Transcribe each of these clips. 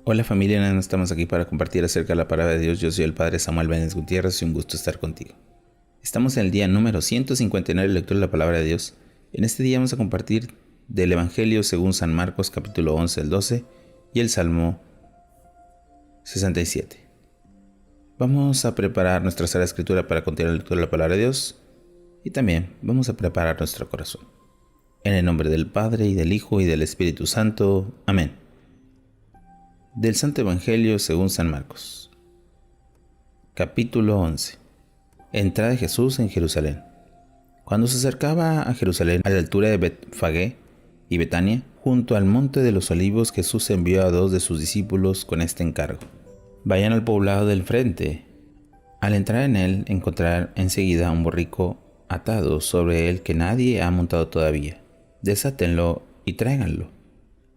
Hola familia, estamos aquí para compartir acerca de la palabra de Dios. Yo soy el Padre Samuel Benes Gutiérrez y un gusto estar contigo. Estamos en el día número 159 de la lectura de la palabra de Dios. En este día vamos a compartir del Evangelio según San Marcos capítulo 11 al 12 y el Salmo 67. Vamos a preparar nuestra sala de escritura para continuar la lectura de la palabra de Dios y también vamos a preparar nuestro corazón. En el nombre del Padre y del Hijo y del Espíritu Santo. Amén. Del Santo Evangelio según San Marcos. Capítulo 11. Entrada de Jesús en Jerusalén. Cuando se acercaba a Jerusalén, a la altura de Betfagé y Betania, junto al monte de los olivos, Jesús envió a 2 de sus discípulos con este encargo: vayan al poblado del frente. Al entrar en él, encontrarán enseguida un borrico atado sobre él que nadie ha montado todavía. Desátenlo y tráiganlo.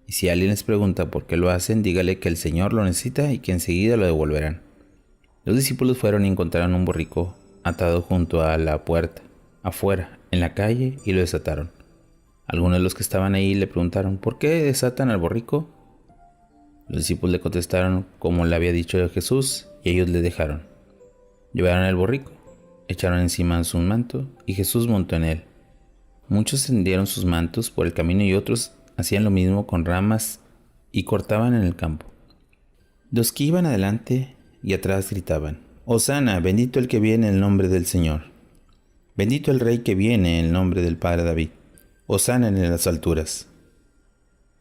Y si alguien les pregunta por qué lo hacen, dígale que el Señor lo necesita y que enseguida lo devolverán. Los discípulos fueron y encontraron un borrico atado junto a la puerta, afuera, en la calle, y lo desataron. Algunos de los que estaban ahí le preguntaron: ¿por qué desatan al borrico? Los discípulos le contestaron como le había dicho Jesús, y ellos le dejaron. Llevaron el borrico, echaron encima su manto, y Jesús montó en él. Muchos tendieron sus mantos por el camino y otros hacían lo mismo con ramas y cortaban en el campo. Los que iban adelante y atrás gritaban: Hosana, bendito el que viene en el nombre del Señor. Bendito el Rey que viene en el nombre del Padre David. Hosana en las alturas.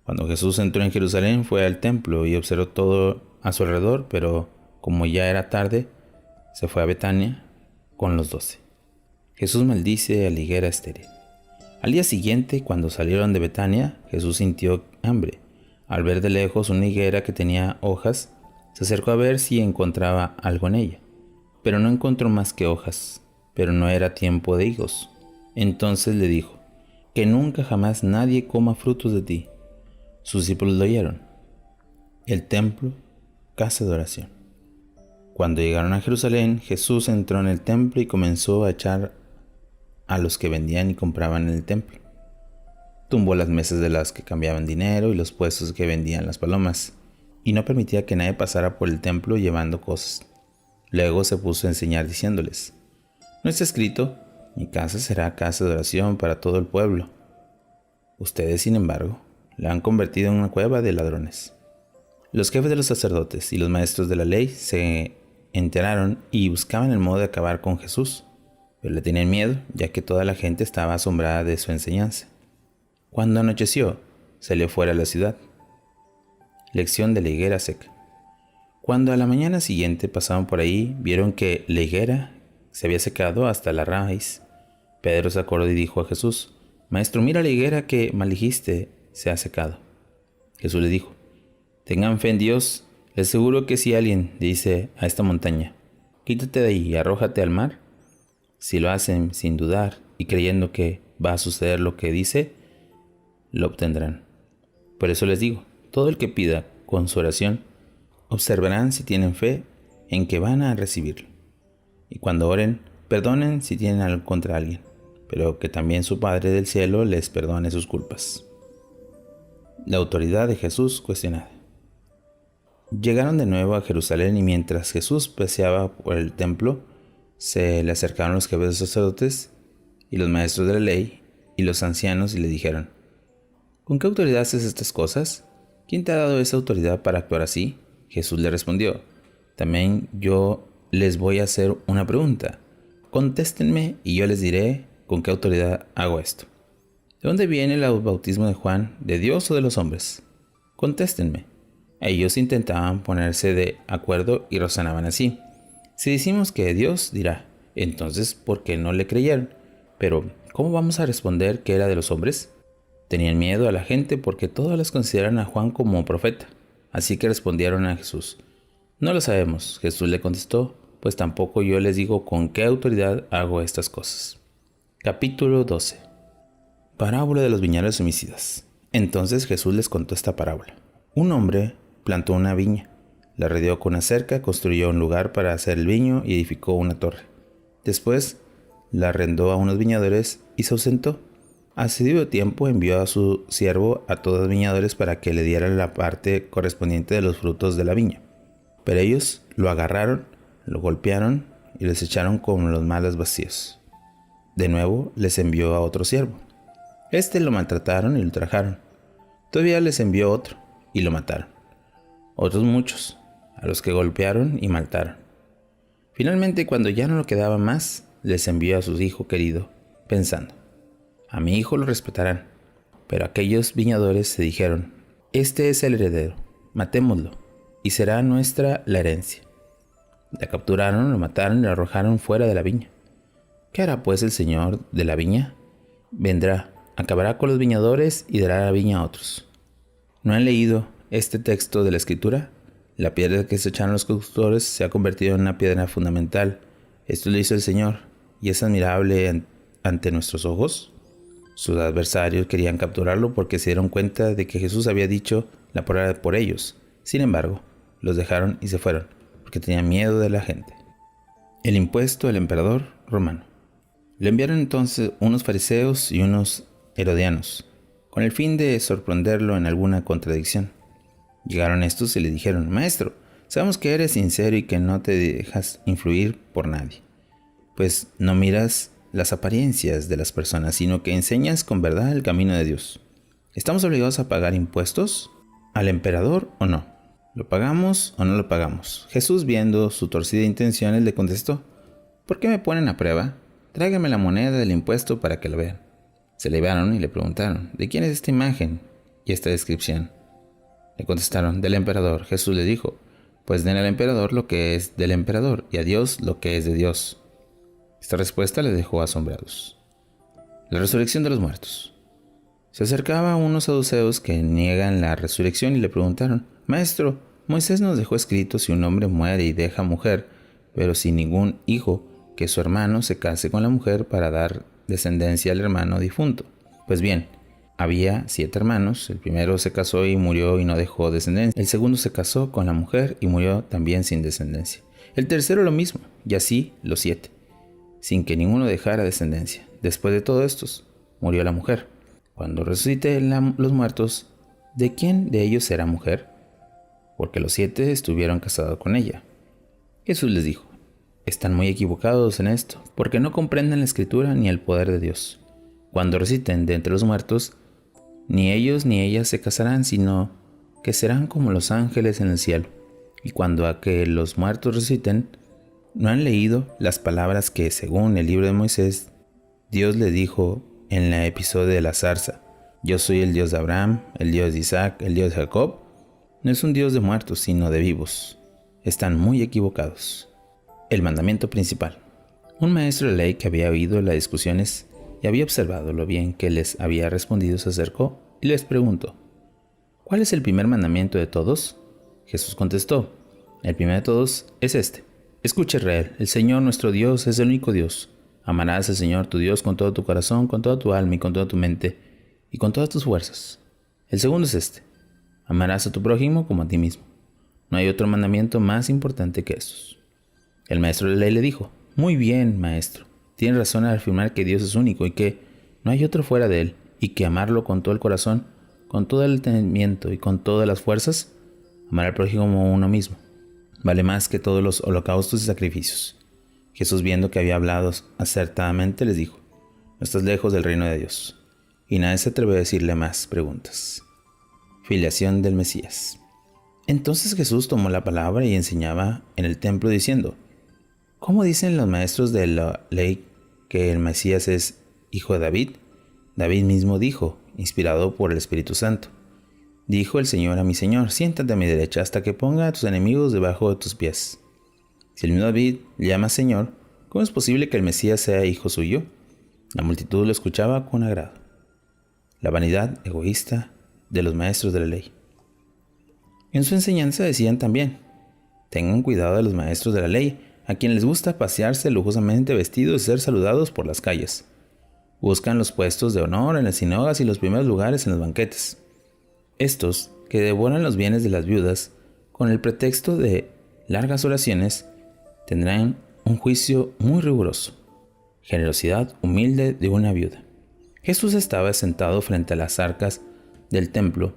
Cuando Jesús entró en Jerusalén, fue al templo y observó todo a su alrededor, pero como ya era tarde, se fue a Betania con los 12. Jesús maldice a la higuera estéril. Al día siguiente, cuando salieron de Betania, Jesús sintió hambre. Al ver de lejos una higuera que tenía hojas, se acercó a ver si encontraba algo en ella. Pero no encontró más que hojas, pero no era tiempo de higos. Entonces le dijo: que nunca jamás nadie coma frutos de ti. Sus discípulos lo oyeron. El templo, casa de oración. Cuando llegaron a Jerusalén, Jesús entró en el templo y comenzó a echar a los que vendían y compraban en el templo. Tumbó las mesas de las que cambiaban dinero y los puestos que vendían las palomas, y no permitía que nadie pasara por el templo llevando cosas. Luego se puso a enseñar diciéndoles: ¿no está escrito: mi casa será casa de oración para todo el pueblo? Ustedes, sin embargo, la han convertido en una cueva de ladrones. Los jefes de los sacerdotes y los maestros de la ley se enteraron y buscaban el modo de acabar con Jesús, pero le tenían miedo, ya que toda la gente estaba asombrada de su enseñanza. Cuando anocheció, salió fuera de la ciudad. Lección de la higuera seca. Cuando a la mañana siguiente pasaban por ahí, vieron que la higuera se había secado hasta la raíz. Pedro se acordó y dijo a Jesús: Maestro, mira la higuera que maldijiste, se ha secado. Jesús le dijo: tengan fe en Dios. Les aseguro que si alguien dice a esta montaña: quítate de ahí y arrójate al mar, si lo hacen sin dudar y creyendo que va a suceder lo que dice, lo obtendrán. Por eso les digo, todo el que pida con su oración, observarán si tienen fe en que van a recibirlo. Y cuando oren, perdonen si tienen algo contra alguien, pero que también su Padre del cielo les perdone sus culpas. La autoridad de Jesús cuestionada. Llegaron de nuevo a Jerusalén y mientras Jesús paseaba por el templo, se le acercaron los jefes de los sacerdotes y los maestros de la ley y los ancianos y le dijeron: ¿con qué autoridad haces estas cosas? ¿Quién te ha dado esa autoridad para actuar así? Jesús le respondió: también yo les voy a hacer una pregunta. Contéstenme y yo les diré con qué autoridad hago esto. ¿De dónde viene el bautismo de Juan? ¿De Dios o de los hombres? Contéstenme. Ellos intentaban ponerse de acuerdo y razonaban así: si decimos que Dios, dirá, entonces ¿por qué no le creyeron? Pero ¿cómo vamos a responder que era de los hombres? Tenían miedo a la gente porque todos les consideran a Juan como profeta. Así que respondieron a Jesús: no lo sabemos. Jesús le contestó: pues tampoco yo les digo con qué autoridad hago estas cosas. Capítulo 12. Parábola de los viñadores homicidas. Entonces Jesús les contó esta parábola. Un hombre plantó una viña, la rodeó con una cerca, construyó un lugar para hacer el viño y edificó una torre. Después la arrendó a unos viñadores y se ausentó. Hace debido tiempo envió a su siervo a todos los viñadores para que le dieran la parte correspondiente de los frutos de la viña. Pero ellos lo agarraron, lo golpearon y les echaron como los malos vacíos. De nuevo les envió a otro siervo. Lo maltrataron y lo ultrajaron. Todavía les envió otro y lo mataron. Otros muchos, a los que golpearon y mataron. Finalmente, cuando ya no lo quedaba más, les envió a su hijo querido, pensando: a mi hijo lo respetarán. Pero aquellos viñadores se dijeron: este es el heredero, matémoslo, y será nuestra la herencia. Le capturaron, lo mataron y lo arrojaron fuera de la viña. ¿Qué hará pues el señor de la viña? Vendrá, acabará con los viñadores y dará la viña a otros. ¿No han leído este texto de la Escritura? La piedra que se echaron los constructores se ha convertido en una piedra fundamental. Esto lo hizo el Señor, y es admirable ante nuestros ojos. Sus adversarios querían capturarlo porque se dieron cuenta de que Jesús había dicho la palabra por ellos. Sin embargo, los dejaron y se fueron, porque tenían miedo de la gente. El impuesto del emperador romano. Le enviaron entonces unos fariseos y unos herodianos, con el fin de sorprenderlo en alguna contradicción. Llegaron estos y le dijeron: Maestro, sabemos que eres sincero y que no te dejas influir por nadie, pues no miras las apariencias de las personas, sino que enseñas con verdad el camino de Dios. ¿Estamos obligados a pagar impuestos al emperador o no? ¿Lo pagamos o no lo pagamos? Jesús, viendo su torcida intenciones, le contestó: ¿por qué me ponen a prueba? Tráigame la moneda del impuesto para que lo vean. Se le llevaron y le preguntaron: ¿de quién es esta imagen y esta descripción? Le contestaron: del emperador. Jesús le dijo: pues den al emperador lo que es del emperador y a Dios lo que es de Dios. Esta respuesta le dejó asombrados. La resurrección de los muertos. Se acercaban unos saduceos que niegan la resurrección y le preguntaron: Maestro, Moisés nos dejó escrito: si un hombre muere y deja mujer, pero sin ningún hijo, que su hermano se case con la mujer para dar descendencia al hermano difunto. Pues bien, había 7 hermanos. El primero se casó y murió y no dejó descendencia. El segundo se casó con la mujer y murió también sin descendencia. El tercero lo mismo, y así los 7, sin que ninguno dejara descendencia. Después de todos estos, murió la mujer. Cuando resucite los muertos, ¿de quién de ellos será mujer? Porque los 7 estuvieron casados con ella. Jesús les dijo: están muy equivocados en esto, porque no comprenden la Escritura ni el poder de Dios. Cuando resuciten de entre los muertos, ni ellos ni ellas se casarán, sino que serán como los ángeles en el cielo. Y cuando a que los muertos resuciten, ¿no han leído las palabras que, según el libro de Moisés, Dios le dijo en el episodio de la zarza: yo soy el Dios de Abraham, el Dios de Isaac, el Dios de Jacob? No es un Dios de muertos, sino de vivos. Están muy equivocados. El mandamiento principal. Un maestro de ley que había oído las discusiones y había observado lo bien que les había respondido se acercó y les preguntó: ¿cuál es el primer mandamiento de todos? Jesús contestó: el primero de todos es este: escucha, Israel, el Señor nuestro Dios es el único Dios. Amarás al Señor tu Dios con todo tu corazón, con toda tu alma y con toda tu mente y con todas tus fuerzas. El segundo es este: amarás a tu prójimo como a ti mismo. No hay otro mandamiento más importante que estos. El maestro de la ley le dijo: muy bien, maestro. Tienes razón al afirmar que Dios es único y que no hay otro fuera de Él, y que amarlo con todo el corazón, con todo el entendimiento y con todas las fuerzas, amar al prójimo como uno mismo, vale más que todos los holocaustos y sacrificios. Jesús, viendo que había hablado acertadamente, les dijo: no estás lejos del reino de Dios. Y nadie se atrevió a decirle más preguntas. Filiación del Mesías. Entonces Jesús tomó la palabra y enseñaba en el templo diciendo: ¿cómo dicen los maestros de la ley que el Mesías es hijo de David? David mismo dijo, inspirado por el Espíritu Santo: dijo el Señor a mi Señor: siéntate a mi derecha hasta que ponga a tus enemigos debajo de tus pies. Si el mismo David le llama Señor, ¿cómo es posible que el Mesías sea hijo suyo? La multitud lo escuchaba con agrado. La vanidad egoísta de los maestros de la ley. En su enseñanza decían también: tengan cuidado de los maestros de la ley, a quienes les gusta pasearse lujosamente vestidos y ser saludados por las calles. Buscan los puestos de honor en las sinagogas y los primeros lugares en los banquetes. Estos, que devoran los bienes de las viudas con el pretexto de largas oraciones, tendrán un juicio muy riguroso. Generosidad humilde de una viuda. Jesús estaba sentado frente a las arcas del templo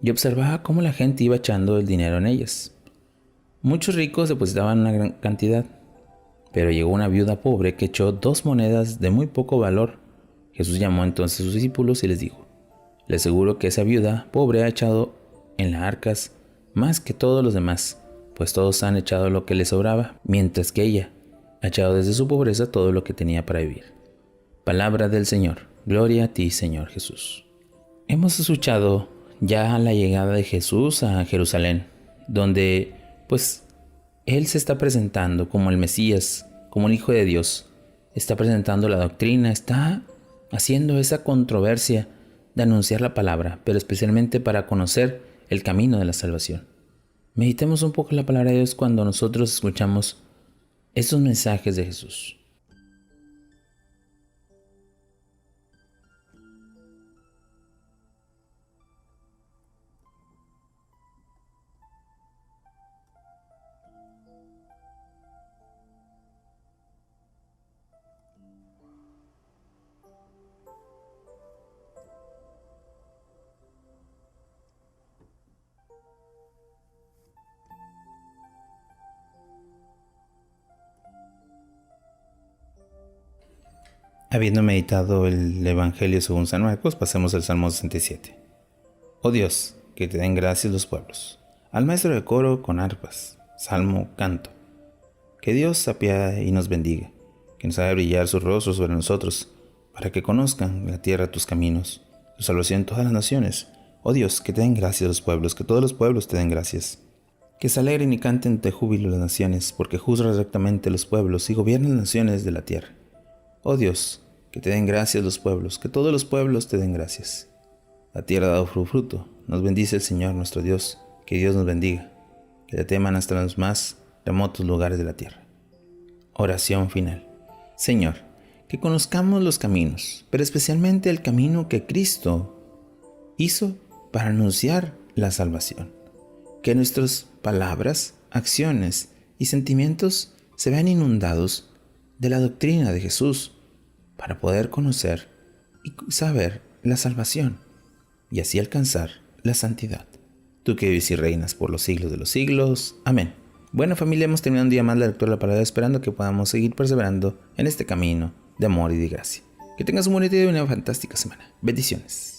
y observaba cómo la gente iba echando el dinero en ellas. Muchos ricos depositaban una gran cantidad, pero llegó una viuda pobre que echó 2 monedas de muy poco valor. Jesús llamó entonces a sus discípulos y les dijo: les aseguro que esa viuda pobre ha echado en las arcas más que todos los demás, pues todos han echado lo que les sobraba, mientras que ella ha echado desde su pobreza todo lo que tenía para vivir. Palabra del Señor. Gloria a ti, Señor Jesús. Hemos escuchado ya la llegada de Jesús a Jerusalén, donde pues Él se está presentando como el Mesías, como el Hijo de Dios. Está presentando la doctrina, está haciendo esa controversia de anunciar la palabra, pero especialmente para conocer el camino de la salvación. Meditemos un poco la palabra de Dios cuando nosotros escuchamos estos mensajes de Jesús. Habiendo meditado el Evangelio según San Marcos, pasemos al Salmo 67. Oh Dios, que te den gracias los pueblos. Al maestro de coro con arpas, salmo, canto. Que Dios se apiade y nos bendiga, que nos haga brillar su rostro sobre nosotros, para que conozcan la tierra tus caminos, tu salvación en todas las naciones. Oh Dios, que te den gracias los pueblos, que todos los pueblos te den gracias. Que se alegren y canten de júbilo las naciones, porque juzgas rectamente los pueblos y gobiernas las naciones de la tierra. Oh Dios, que te den gracias los pueblos, que todos los pueblos te den gracias. La tierra ha dado fruto, nos bendice el Señor nuestro Dios, que Dios nos bendiga, que te teman hasta los más remotos lugares de la tierra. Oración final. Señor, que conozcamos los caminos, pero especialmente el camino que Cristo hizo para anunciar la salvación. Que nuestras palabras, acciones y sentimientos se vean inundados de la doctrina de Jesús, para poder conocer y saber la salvación y así alcanzar la santidad. Tú que vives y reinas por los siglos de los siglos. Amén. Bueno, familia, hemos terminado un día más la lectura de la palabra, esperando que podamos seguir perseverando en este camino de amor y de gracia. Que tengas un bonito día y una fantástica semana. Bendiciones.